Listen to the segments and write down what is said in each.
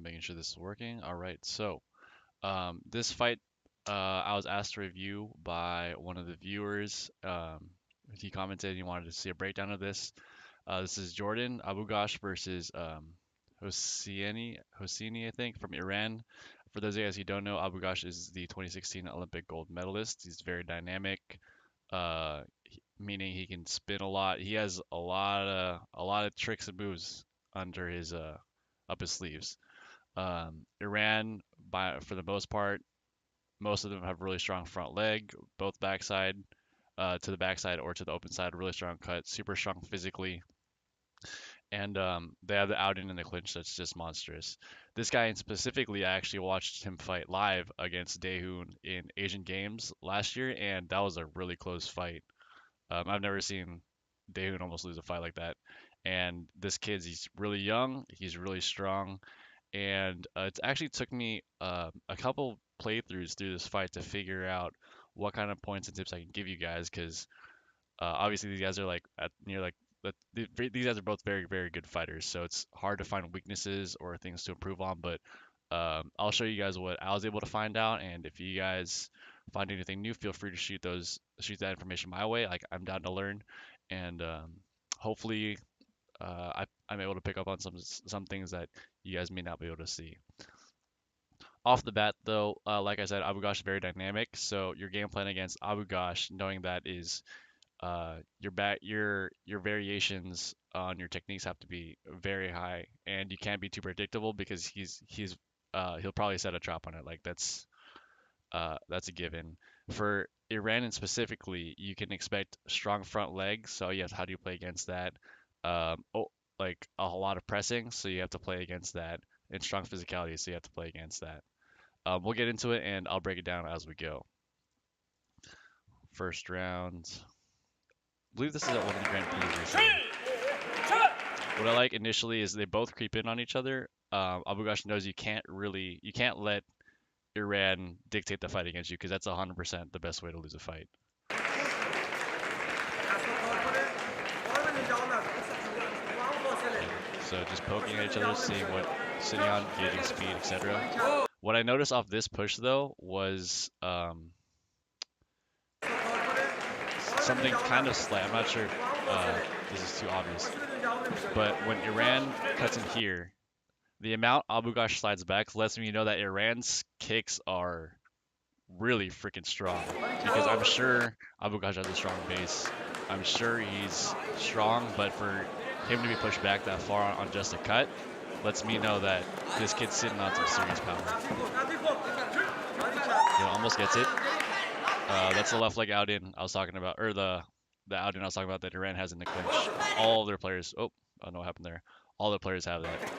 Making sure this is working. All right, so this fight I was asked to review by one of the viewers. He commented he wanted to see a breakdown of this. This is Jordan Abughaush versus Hosseini, I think, from Iran. For those of you guys who don't know, Abughaush is the 2016 Olympic gold medalist. He's very dynamic, meaning he can spin a lot. He has a lot of tricks and moves under his up his sleeves. Iran, for the most part, most of them have really strong front leg, both backside to the backside or to the open side, really strong cut, super strong physically, and they have the out in the clinch that's just monstrous. This guy specifically, I actually watched him fight live against Daehoon in Asian Games last year, and that was a really close fight. I've never seen Daehoon almost lose a fight like that. And this he's really young, he's really strong, and it actually took me a couple playthroughs through this fight to figure out what kind of points and tips I can give you guys, because obviously these guys are like at near like these guys are both very very good fighters, so it's hard to find weaknesses or things to improve on. But I'll show you guys what I was able to find out, and if you guys find anything new, feel free to shoot that information my way. Like, I'm down to learn, and hopefully I'm able to pick up on some things that you guys may not be able to see. Off the bat, though, like I said, Abughaush is very dynamic. So your game plan against Abughaush, knowing that is your variations on your techniques have to be very high, and you can't be too predictable because he'll probably set a trap on it. Like, that's a given. For Iran specifically, you can expect strong front legs. So yes, how do you play against that? Oh, like a lot of pressing, so you have to play against that, and strong physicality, so you have to play against that. We'll get into it, and I'll break it down as we go. First round. I believe this is at one of the Grand Prix recently. What I like initially is they both creep in on each other. Abughaush knows you can't let Iran dictate the fight against you, because that's 100% the best way to lose a fight. So just poking at each other, seeing what sitting on, gauging speed, etc. What I noticed off this push though was something kind of slight. I'm not sure if this is too obvious, but when Iran cuts in here, the amount Abughaush slides back lets me know that Iran's kicks are really freaking strong, because I'm sure Abughaush has a strong base. I'm sure he's strong, but for him to be pushed back that far on just a cut lets me know that this kid's sitting on some serious power. Almost gets it. That's the left leg out in I was talking about, or the out in I was talking about that Iran has in the clinch. All their players. Oh, I don't know what happened there. All the players have that. Okay.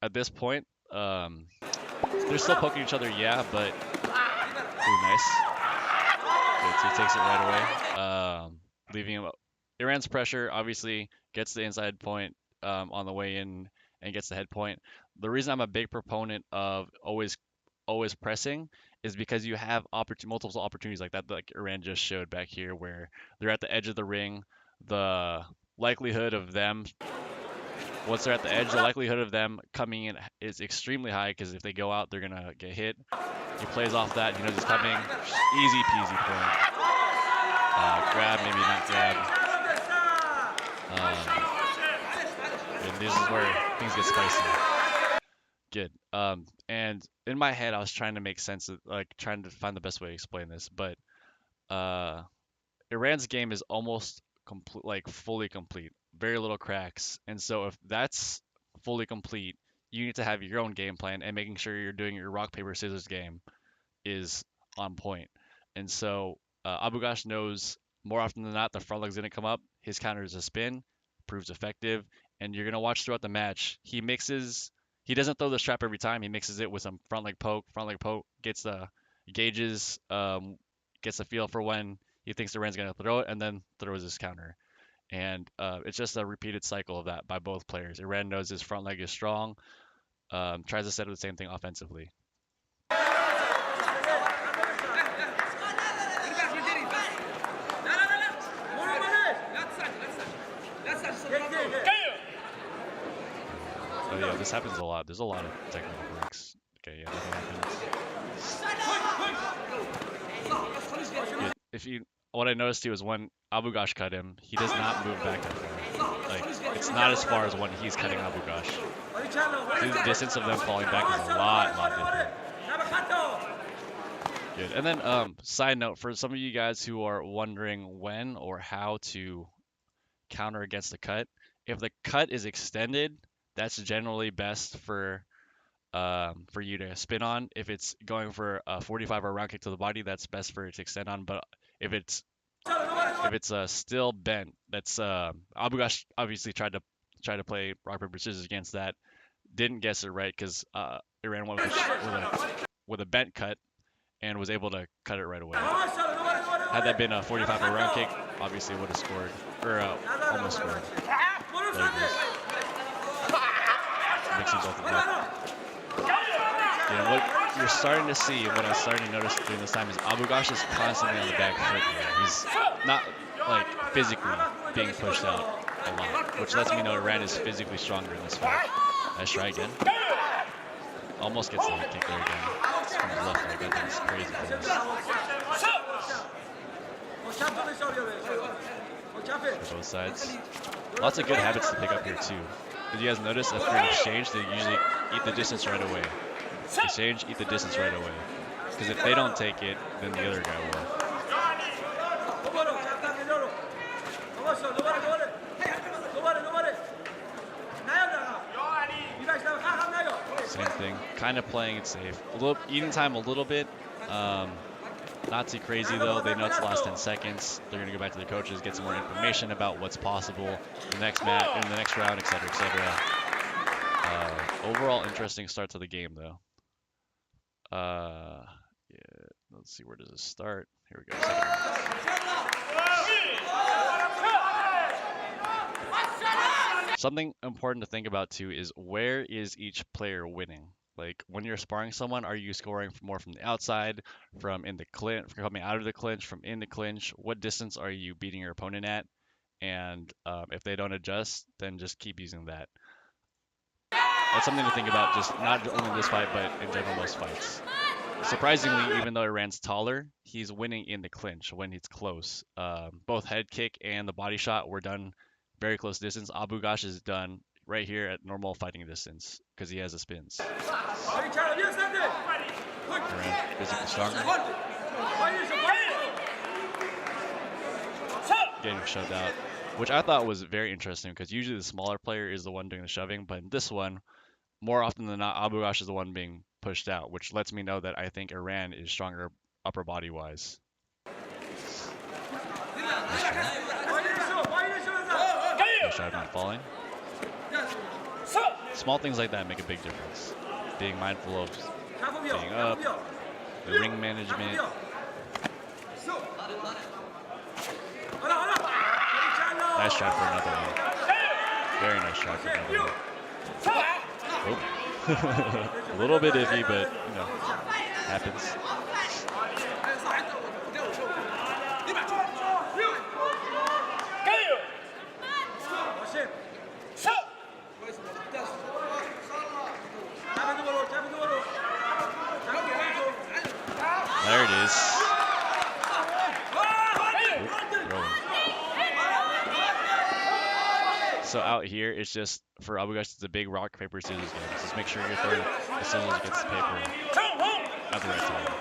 At this point, they're still poking each other, yeah, but ooh, nice. Good, so he takes it right away, leaving him. Iran's pressure obviously gets the inside point on the way in and gets the head point. The reason I'm a big proponent of always pressing is because you have multiple opportunities like that, like Iran just showed back here, where they're at the edge of the ring. The likelihood of them, once they're at the edge, the likelihood of them coming in is extremely high, because if they go out, they're gonna get hit. He plays off that, he's coming, easy peasy point. Grab, maybe not grab. And this is where things get spicy. Good. And in my head, I was trying to make sense of, like, trying to find the best way to explain this, but Iran's game is almost complete, like fully complete, very little cracks. And so if that's fully complete, you need to have your own game plan, and making sure you're doing your rock paper scissors game is on point. And so Abughaush knows more often than not the front leg's gonna come up. His counter is a spin, proves effective, and you're gonna watch throughout the match. He doesn't throw the strap every time. He mixes it with some front leg poke, gets the gauges, gets a feel for when he thinks the Iran's gonna throw it, and then throws his counter. And it's just a repeated cycle of that by both players. Iran knows his front leg is strong, tries to set up the same thing offensively. Oh yeah, this happens a lot. There's a lot of technical breaks. Okay, yeah, nothing happens. Yeah, what I noticed too is when Abughaush cut him, he does not move back that far. Like, it's not as far as when he's cutting Abughaush. The distance of them falling back is a lot different. Good. And then, side note, for some of you guys who are wondering when or how to counter against the cut, if the cut is extended, that's generally best for you to spin on. If it's going for a 45 or round kick to the body, that's best for it to extend on. But if it's still bent, that's Abughaush obviously tried to play rock paper scissors against that. Didn't guess it right because Iran went with a bent cut and was able to cut it right away. Had that been a 45 or round kick, obviously would have scored or almost scored. Mixing both of them. Yeah, what you're starting to see, what I'm starting to notice during this time is Abughaush is constantly on the back foot here. He's not like physically being pushed out a lot, which lets me know Iran is physically stronger in this fight. Nice try again. Almost gets the head kick there again. It's from the left leg. That thing's crazy for both sides. Lots of good habits to pick up here too. Did you guys notice after an exchange, they usually eat the distance right away. Exchange, eat the distance right away. Because if they don't take it, then the other guy will. Same thing. Kind of playing it safe. Eating time a little bit. Not too crazy though. They know it's the last 10 seconds. They're gonna go back to their coaches, get some more information about what's possible in the next match, in the next round, etc., etc. Overall, interesting start to the game though. Yeah. Let's see, where does this start? Here we go. Something important to think about too is where is each player winning? Like when you're sparring someone, are you scoring more from the outside, from in the clinch, coming out of the clinch, from in the clinch? What distance are you beating your opponent at? And if they don't adjust, then just keep using that. That's something to think about, just not only this fight, but in general most fights. Surprisingly, even though Iran's taller, he's winning in the clinch when he's close. Both head kick and the body shot were done very close distance. Abughaush is done right here at normal fighting distance because he has the spins. Iran physically stronger. Getting shoved out, which I thought was very interesting because usually the smaller player is the one doing the shoving, but in this one, more often than not, Abughaush is the one being pushed out, which lets me know that I think Iran is stronger upper body wise. Nice try not falling. Small things like that make a big difference. Being mindful of being up, the ring management. Nice shot for another one. Very nice shot for another one. Oh. A little bit iffy, but you know, happens. There it is. So out here, it's just, for Abughaush, it's a big rock, paper, scissors game. Just make sure you're throwing the scissors against the paper at the right time.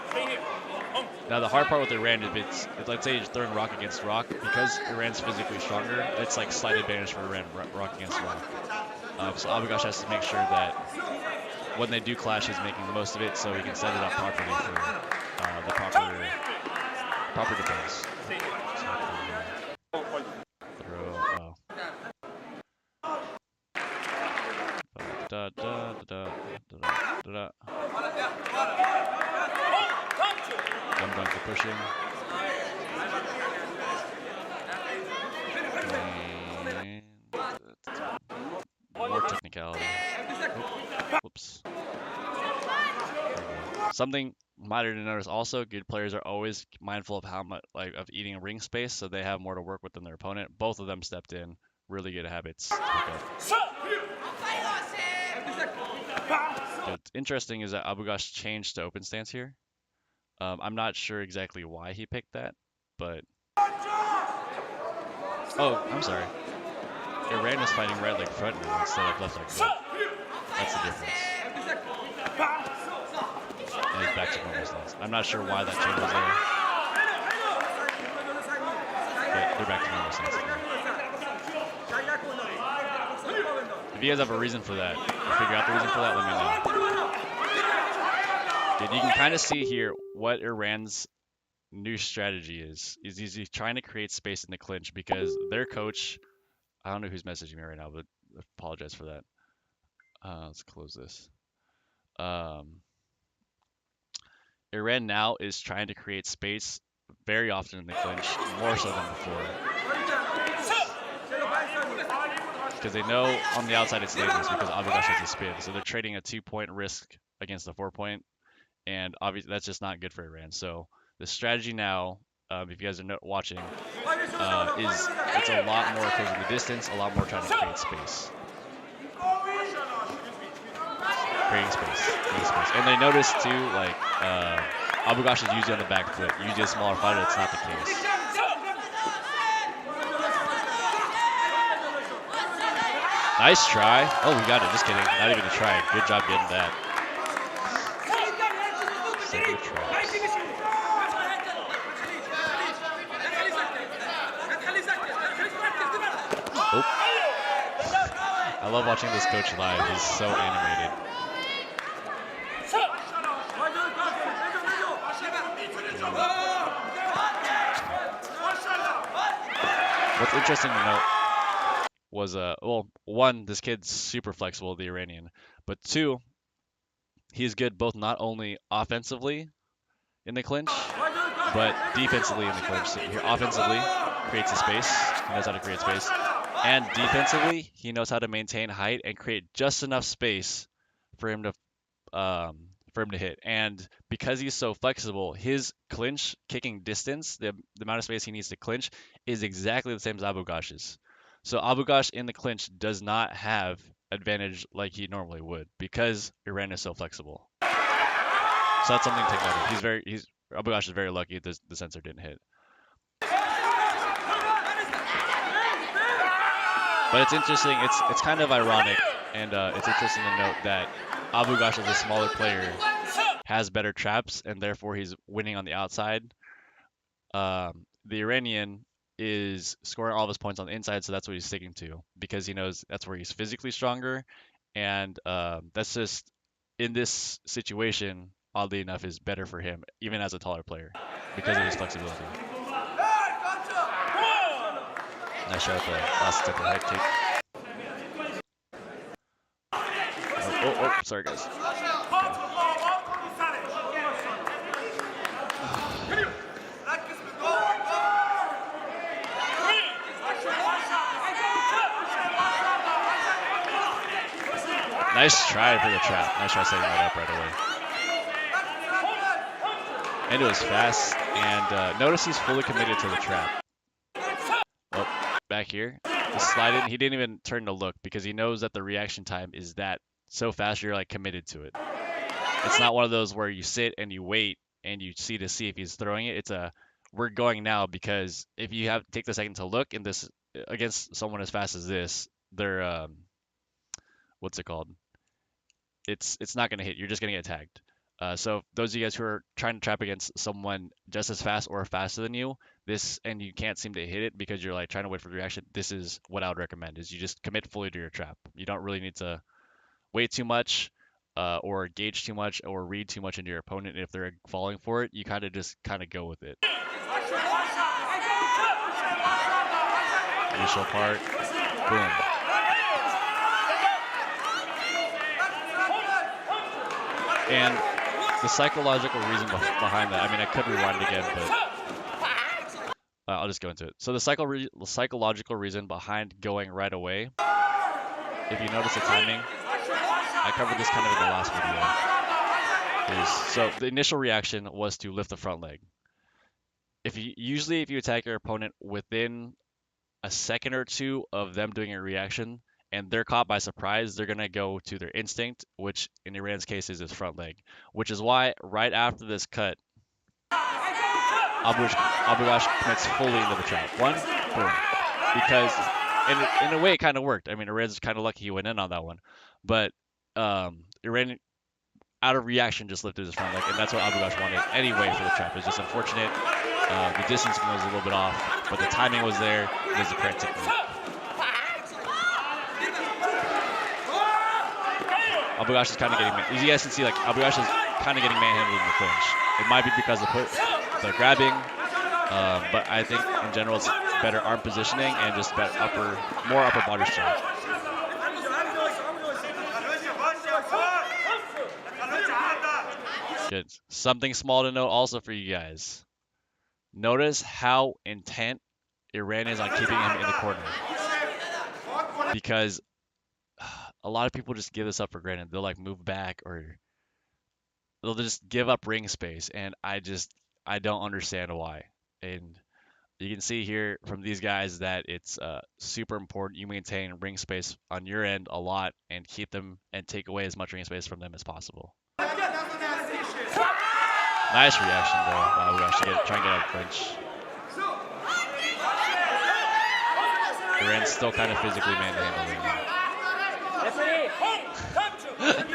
Now the hard part with Iran is, let's say you're throwing rock against rock, because Iran's physically stronger, it's like slight advantage for Iran, rock against rock. So Abughaush has to make sure that when they do clash, he's making the most of it, so he can set it up properly for the proper defense. One dunk for pushing. And more technicality. Whoops. Something minor to notice also, good players are always mindful of how much, of eating ring space, so they have more to work with than their opponent. Both of them stepped in. Really good habits to pick up. What's interesting is that Abughaush changed to open stance here. I'm not sure exactly why he picked that, but... Oh, I'm sorry. Iran is fighting right leg front now instead of left leg back. That's the difference. And he's back to normal stance. I'm not sure why that change was there. But they're back to normal stance again. If you guys have a reason for that, or figure out the reason for that, let me know. And you can kind of see here what Iran's new strategy is. He's trying to create space in the clinch because their coach, I don't know who's messaging me right now, but I apologize for that. Let's close this. Iran now is trying to create space very often in the clinch, more so than before. Because they know on the outside it's dangerous because Abughaush has a spin. So they're trading a 2-point risk against the 4-point. And obviously that's just not good for Iran. So the strategy now, if you guys are watching, is it's a lot more closing the distance, a lot more trying to create space. Creating space. And they notice too, like, Abughaush is usually on the back foot. Usually a smaller fighter, that's not the case. Nice try. Oh, we got it. Just kidding. Not even a try. Good job getting that. Good tries. Oh. I love watching this coach live. He's so animated. What's interesting to note was, well, one, this kid's super flexible, the Iranian, but two, he's good both not only offensively in the clinch, but defensively in the clinch. So here, offensively, creates a space. He knows how to create space. And defensively, he knows how to maintain height and create just enough space for him to hit. And because he's so flexible, his clinch kicking distance, the amount of space he needs to clinch, is exactly the same as Abughaush's. So Abughaush in the clinch does not have advantage like he normally would because Iran is so flexible. So that's something to take note of. Abughaush is very lucky the sensor didn't hit. But it's interesting. It's kind of ironic, and it's interesting to note that Abughaush, as a smaller player, has better traps, and therefore he's winning on the outside. The Iranian is scoring all of his points on the inside, so that's what he's sticking to because he knows that's where he's physically stronger, and that's just, in this situation, oddly enough, is better for him, even as a taller player, because of his flexibility. Nice shot at the last step of the head kick. Oh, sorry guys. Nice try for the trap. Nice try setting that up right away. And it was fast. And notice he's fully committed to the trap. Oh, back here. Just slide in. He didn't even turn to look because he knows that the reaction time is that so fast you're like committed to it. It's not one of those where you sit and you wait and you see if he's throwing it. It's we're going now because if you take the second to look in this against someone as fast as this, they're what's it called? It's not going to hit. You're just going to get tagged. So those of you guys who are trying to trap against someone just as fast or faster than you, and you can't seem to hit it because you're like trying to wait for the reaction, this is what I would recommend, is you just commit fully to your trap. You don't really need to wait too much or gauge too much or read too much into your opponent. If they're falling for it, you kind of go with it. Initial part, boom. And the psychological reason behind that, I mean, I could rewind it again, but I'll just go into it. So the psychological reason behind going right away, if you notice the timing, I covered this kind of in the last video, so the initial reaction was to lift the front leg. If you attack your opponent within a second or two of them doing a reaction, and they're caught by surprise, they're gonna go to their instinct, which in Iran's case is his front leg, which is why right after this cut, Abughaush commits fully into the trap. One, boom, because in a way it kind of worked. I mean, Iran's kind of lucky he went in on that one, but Iran out of reaction just lifted his front leg, and that's what Abughaush wanted anyway for the trap. It's just unfortunate. The distance was a little bit off, but the timing was there. It was the correct technique. Abughaush is kind of getting, as you guys can see, like Abughaush is kind of getting manhandled in the clinch. It might be because of the grabbing, but I think in general it's better arm positioning and just better more upper body strength. Good. Something small to note also for you guys. Notice how intent Iran is on keeping him in the corner. Because a lot of people just give this up for granted. They'll like move back or they'll just give up ring space. And I don't understand why. And you can see here from these guys that it's super important you maintain ring space on your end a lot and keep them and take away as much ring space from them as possible. Nice reaction though, Abughaush to try and get out of clinch. Iran's still kind of physically manhandling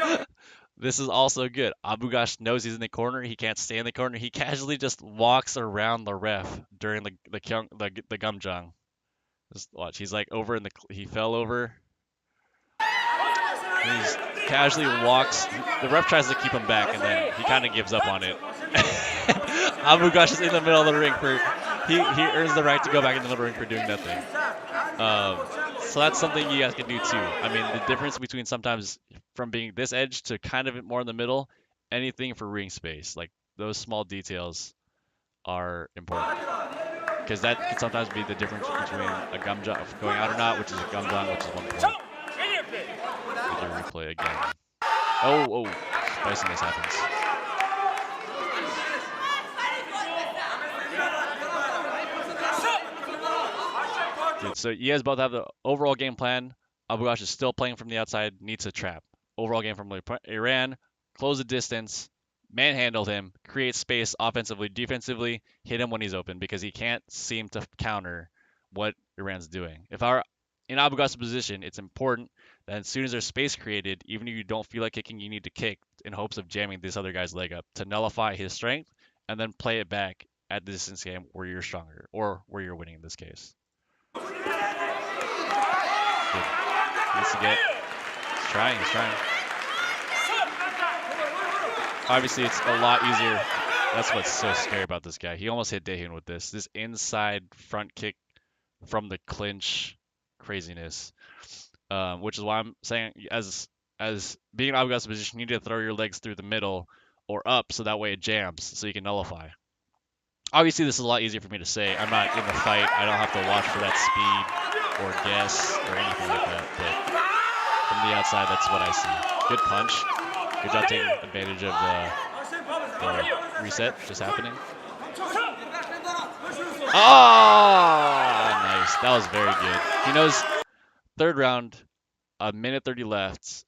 him. This is also good. Abughaush knows he's in the corner. He can't stay in the corner. He casually just walks around the ref during the gumjang. Just watch. He's like over in he fell over. He casually walks. The ref tries to keep him back, and then he kind of gives up on it. Abughaush is in the middle of the ring he earns the right to go back in the middle of the ring for doing nothing. So that's something you guys can do too. I mean, the difference between sometimes from being this edge to kind of more in the middle, anything for ring space, like those small details are important. Because that can sometimes be the difference between a gumjang going out or not, which is a gumjang, which is 1 point. The replay again. Oh, spiciness happens. Good. So you guys both have the overall game plan. Abughaush is still playing from the outside, needs a trap. Overall game from Iran, close the distance, manhandle him, create space offensively, defensively, hit him when he's open because he can't seem to counter what Iran's doing. If in Abughaush's position, it's important that as soon as there's space created, even if you don't feel like kicking, you need to kick in hopes of jamming this other guy's leg up to nullify his strength and then play it back at the distance game where you're stronger or where you're winning in this case. Good. He's trying. Obviously, it's a lot easier. That's what's so scary about this guy. He almost hit Daehyun with this. This inside front kick from the clinch craziness. Which is why I'm saying as being in Abughaush's position, you need to throw your legs through the middle or up so that way it jams so you can nullify. Obviously, this is a lot easier for me to say. I'm not in the fight. I don't have to watch for that speed or guess or anything like that. But from the outside, that's what I see. Good punch. Good job taking advantage of the reset just happening. Oh, nice. That was very good. He knows third round, a minute 30 left.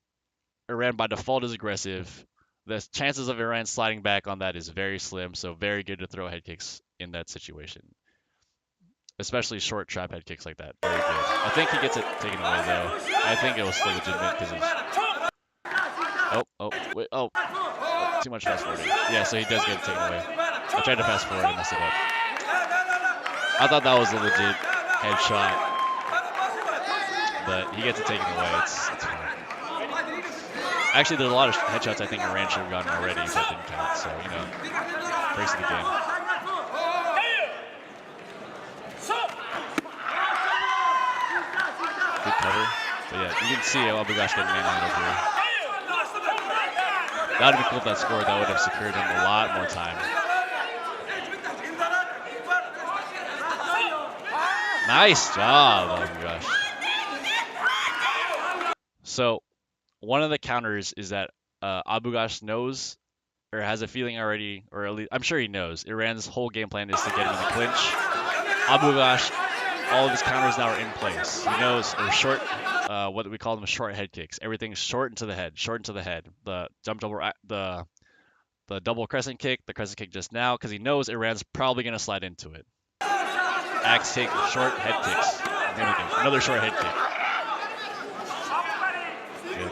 Iran by default is aggressive. The chances of Iran sliding back on that is very slim, so very good to throw head kicks in that situation. Especially short trap head kicks like that. Very good. I think he gets it taken away, though. I think it was still legitimate because he's... Oh. Too much fast forwarding. Yeah, so he does get it taken away. I tried to fast forward and mess it up. I thought that was a legit headshot, but he gets it taken away. It's fine. Actually, there's a lot of headshots I think Iran should have gotten already that didn't count. So, breaks of the game. Good cover. But yeah, you can see Abughaush getting manhandled here. That would be cool if that scored. That would have secured him a lot more time. Nice job, Abughaush. So, one of the counters is that Abughaush knows or has a feeling already, or at least I'm sure he knows, Iran's whole game plan is to get him in the clinch. Abughaush, all of his counters now are in place. He knows, or short what we call them short head kicks. Everything's short into the head, short into the head. The jump double, the double crescent kick, the crescent kick just now, because he knows Iran's probably gonna slide into it. Axe kick, short head kicks. Another short head kick. Good.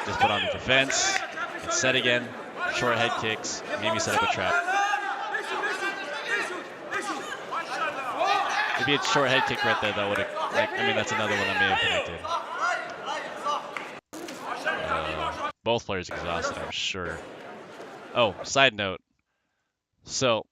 Just put on the defense. And set again. Short head kicks. Maybe set up a trap. Maybe it's short head kick right there that would have. I mean, that's another one that may have connected. Both players exhausted, I'm sure. Oh, side note. So,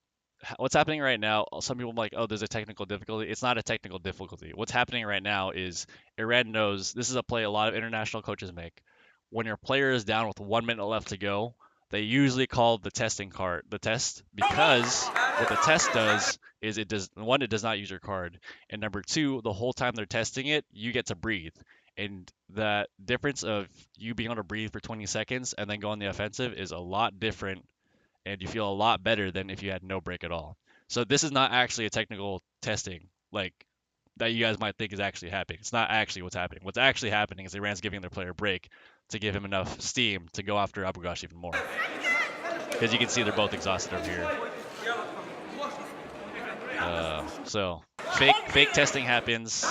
what's happening right now? Some people are like, oh, there's a technical difficulty. It's not a technical difficulty. What's happening right now is Iran knows this is a play a lot of international coaches make. When your player is down with 1 minute left to go, they usually call the testing card, the test, because what the test does is it does not use your card, and number two, the whole time they're testing it, you get to breathe. And the difference of you being able to breathe for 20 seconds and then go on the offensive is a lot different, and you feel a lot better than if you had no break at all. So this is not actually a technical testing like that you guys might think is actually happening. It's not actually what's happening. What's actually happening is Iran's giving their player a break to give him enough steam to go after Abughaush even more. Because you can see they're both exhausted over here. So fake testing happens.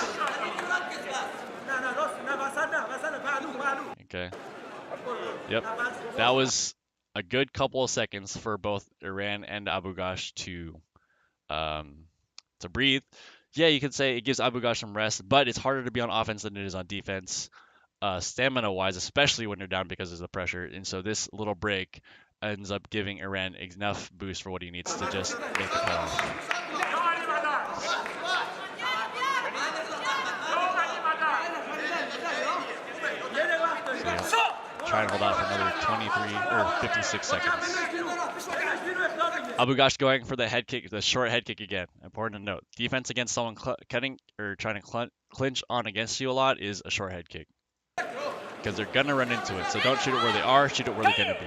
Okay. Yep. That was a good couple of seconds for both Iran and Abughaush to breathe. Yeah, you could say it gives Abughaush some rest, but it's harder to be on offense than it is on defense, stamina-wise, especially when you're down because of the pressure. And so this little break ends up giving Iran enough boost for what he needs to just make the cutoff. Try and hold out for another 23 or 56 seconds. Abughaush going for the head kick, the short head kick again. Important to note. Defense against someone cutting or trying to clinch on against you a lot is a short head kick. Because they're going to run into it. So don't shoot it where they are, shoot it where they're going to be.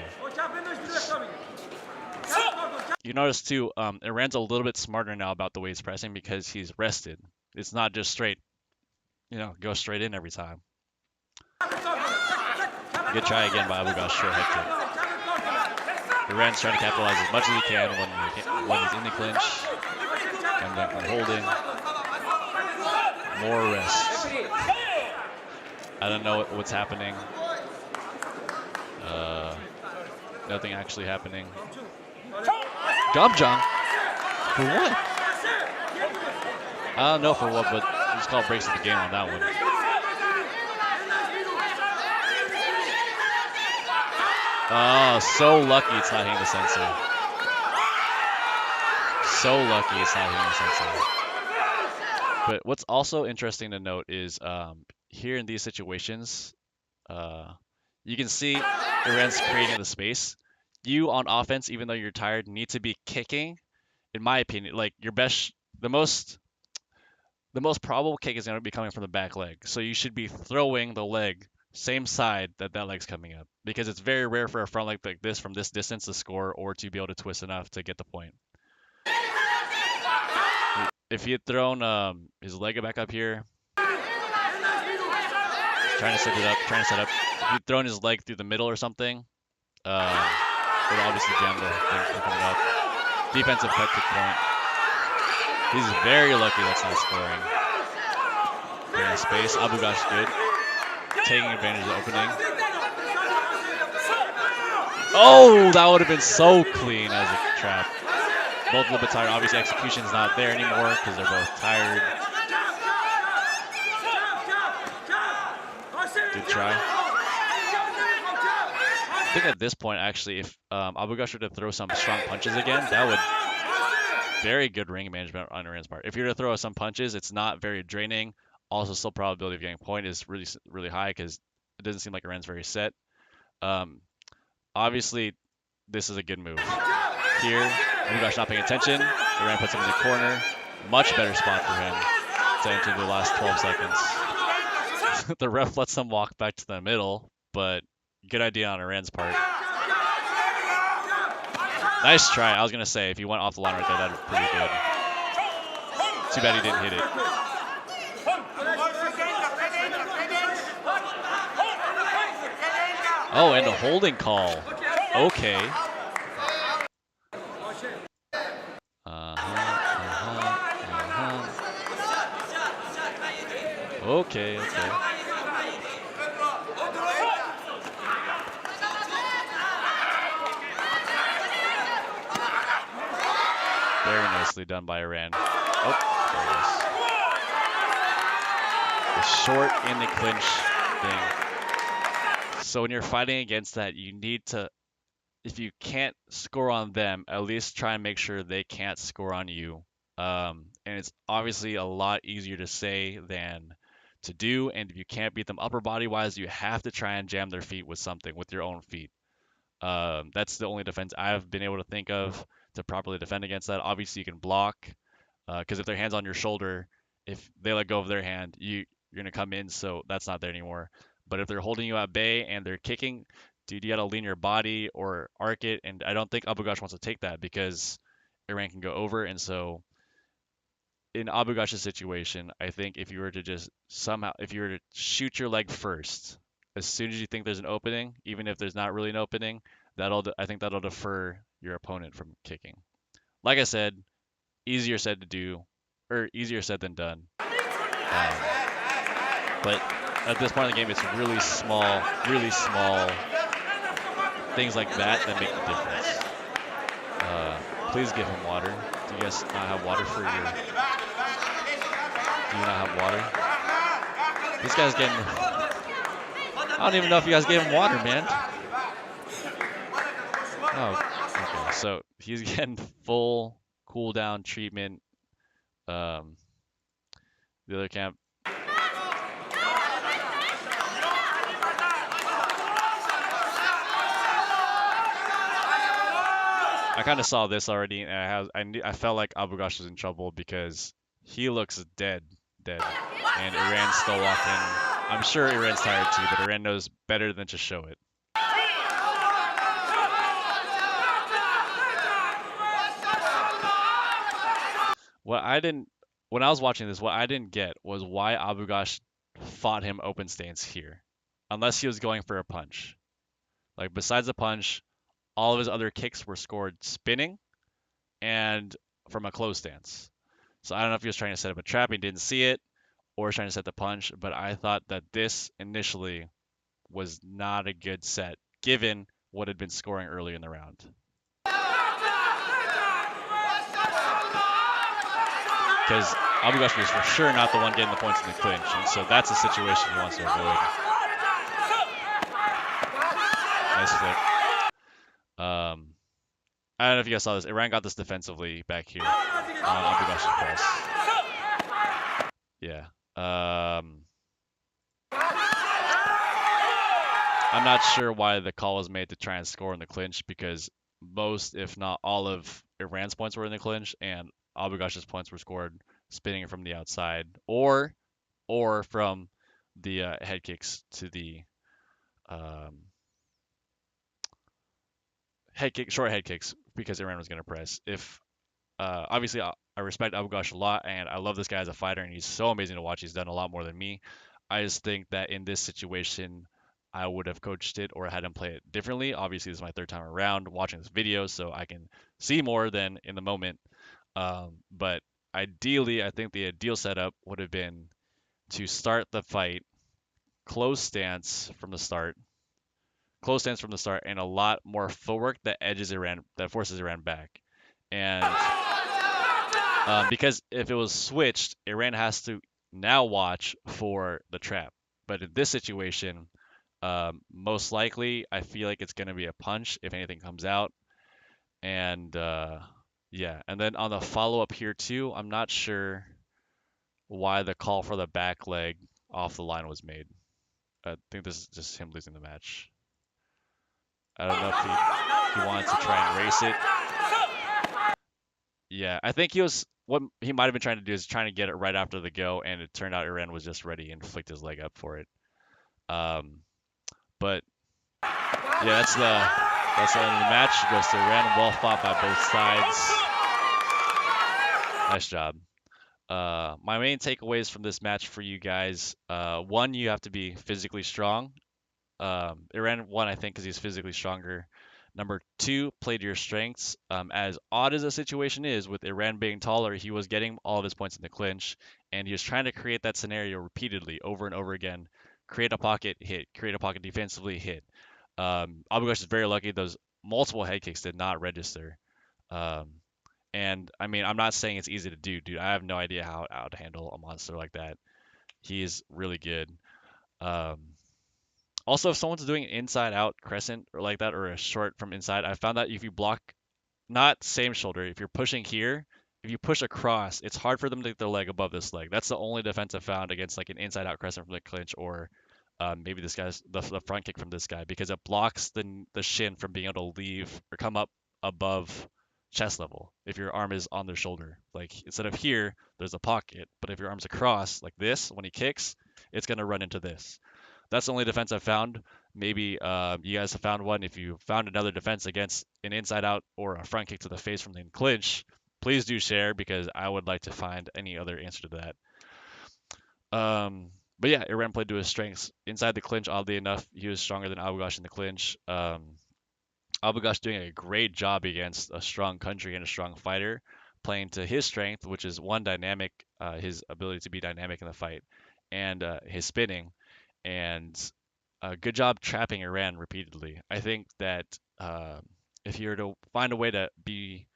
You notice too, Iran's a little bit smarter now about the way he's pressing because he's rested. It's not just straight, go straight in every time. Good try again by Abughaush, short head kick. Iran's trying to capitalize as much as he can when he's in the clinch. And then holding. More rest. I don't know what's happening. Nothing actually happening. Gumjong? For what? I don't know for what, but it's called breaks of the game on that one. Oh, so lucky it's not hitting the sensor. So lucky it's not hitting the sensor. But what's also interesting to note is here in these situations, you can see Iran's creating the space. You on offense, even though you're tired, need to be kicking. In my opinion, like the most probable kick is going to be coming from the back leg. So you should be throwing the leg same side that leg's coming up, because it's very rare for a front leg like this from this distance to score or to be able to twist enough to get the point. If he had thrown his leg back up here, trying to set up, if he'd thrown his leg through the middle or something, it would obviously jam the thing coming up. Defensive cut kick point. He's very lucky that's not scoring. Clearing space. Abughaush good. Taking advantage of the opening. Oh, that would have been so clean as a trap. Both a little bit tired. Obviously, execution's not there anymore because they're both tired. Good try. I think at this point, actually, if Abughaush were to throw some strong punches again, that would very good ring management on Iran's part. If you're to throw some punches, it's not very draining. Also, still probability of getting a point is really high because it doesn't seem like Iran's very set. Obviously, this is a good move. Here, Abughaush not paying attention. Iran puts him in the corner. Much better spot for him to enter the last 12 seconds. The ref lets him walk back to the middle, but good idea on Iran's part. Nice try. I was going to say, if he went off the line right there, that would be pretty good. Too bad he didn't hit it. Oh, and a holding call. Okay. Okay, okay. Very nicely done by Iran. Oh, there it is. The short in the clinch thing. So when you're fighting against that, you need to, if you can't score on them, at least try and make sure they can't score on you. And it's obviously a lot easier to say than to do. And if you can't beat them upper body wise, you have to try and jam their feet with something, with your own feet. That's the only defense I've been able to think of to properly defend against that. Obviously, you can block, because if their hand's on your shoulder, if they let go of their hand, you're gonna come in, so that's not there anymore. But if they're holding you at bay and they're kicking, dude, you gotta lean your body or arc it, and I don't think Abughaush wants to take that because Iran can go over, and so in Abughaush's situation, I think if you were to just somehow, if you were to shoot your leg first, as soon as you think there's an opening, even if there's not really an opening, I think that'll defer your opponent from kicking. Like I said, easier said to do, or easier said than done. But at this point in the game, it's really small things like that make the difference. Please give him water. Do you guys not have water for your? Do you not have water? This guy's getting. I don't even know if you guys gave him water, man. Oh, okay. So he's getting full cooldown treatment. The other camp. I kind of saw this already, and I felt like Abughaush was in trouble because he looks dead, and Iran's still walking. I'm sure Iran's tired too, but Iran knows better than to show it. When I was watching this, what I didn't get was why Abughaush fought him open stance here, unless he was going for a punch. Like besides the punch, all of his other kicks were scored spinning and from a close stance. So I don't know if he was trying to set up a trap and didn't see it, or trying to set the punch, but I thought that this initially was not a good set, given what had been scoring early in the round. Because Abughaush was for sure not the one getting the points in the clinch, and so that's a situation he wants to avoid. Nice flick. I don't know if you guys saw this. Iran got this defensively back here on Abughaush's press. Yeah. I'm not sure why the call was made to try and score in the clinch because most, if not all, of Iran's points were in the clinch, and Abughaush's points were scored spinning from the outside or from the head kicks to the short head kicks because Iran was going to press. If obviously I respect Abughaush a lot, and I love this guy as a fighter, and he's so amazing to watch. He's done a lot more than me. I just think that in this situation, I would have coached it or had him play it differently. Obviously, this is my third time around watching this video, so I can see more than in the moment. But ideally, I think the ideal setup would have been to start the fight close stance from the start, and a lot more footwork that forces Iran back. And because if it was switched, Iran has to now watch for the trap. But in this situation, most likely, I feel like it's going to be a punch if anything comes out. And yeah, and then on the follow-up here too, I'm not sure why the call for the back leg off the line was made. I think this is just him losing the match. I don't know if he wanted to try and race it. Yeah, I think what he might have been trying to do is trying to get it right after the go, and it turned out Iran was just ready and flicked his leg up for it. But yeah, that's the end of the match. It goes to Iran, well fought by both sides. Nice job. My main takeaways from this match for you guys: one, you have to be physically strong. Iran won, I think, because he's physically stronger. Number two, played your strengths. As odd as the situation is, with Iran being taller, he was getting all of his points in the clinch, and he was trying to create that scenario repeatedly, over and over again. Create a pocket, hit. Create a pocket defensively, hit. Abughaush is very lucky; those multiple head kicks did not register. Um, and I mean, I'm not saying it's easy to do, dude. I have no idea how to handle a monster like that. He is really good. Um, Also, if someone's doing an inside out crescent or like that, or a short from inside, I found that if you block not same shoulder, if you're pushing here, if you push across, it's hard for them to get their leg above this leg. That's the only defense I've found against like an inside out crescent from the clinch, or maybe this guy's the front kick from this guy, because it blocks the shin from being able to leave or come up above chest level if your arm is on their shoulder. Like instead of here, there's a pocket, but if your arm's across like this when he kicks, it's gonna run into this. That's the only defense I've found. Maybe you guys have found one. If you found another defense against an inside out or a front kick to the face from the clinch, please do share, because I would like to find any other answer to that. But yeah, Iran played to his strengths. Inside the clinch, oddly enough, he was stronger than Abughaush in the clinch. Abughaush doing a great job against a strong country and a strong fighter, playing to his strength, which is one, dynamic, his ability to be dynamic in the fight, and his spinning, and good job trapping Iran repeatedly. I think that if you were to find a way to be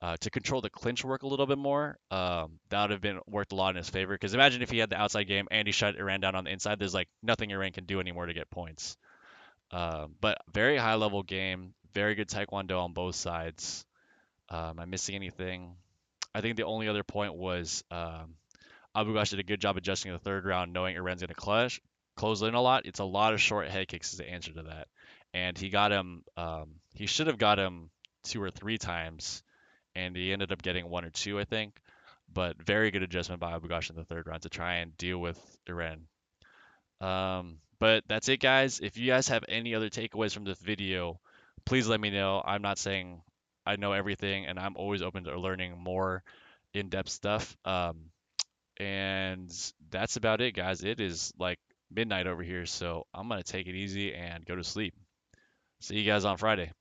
to control the clinch work a little bit more, that would have been worked a lot in his favor. Because imagine if he had the outside game and he shut Iran down on the inside, there's like nothing Iran can do anymore to get points. But very high level game, very good taekwondo on both sides. Am I missing anything? I think the only other point was Abughaush did a good job adjusting the third round, knowing Iran's going to close in a lot. It's a lot of short head kicks is the answer to that. And he got him, he should have got him two or three times, and he ended up getting one or two, I think. But very good adjustment by Abughaush in the third round to try and deal with Iran. But that's it, guys. If you guys have any other takeaways from this video, please let me know. I'm not saying I know everything, and I'm always open to learning more in-depth stuff. And that's about it, guys. It is like midnight over here, so I'm gonna take it easy and go to sleep. See you guys on Friday.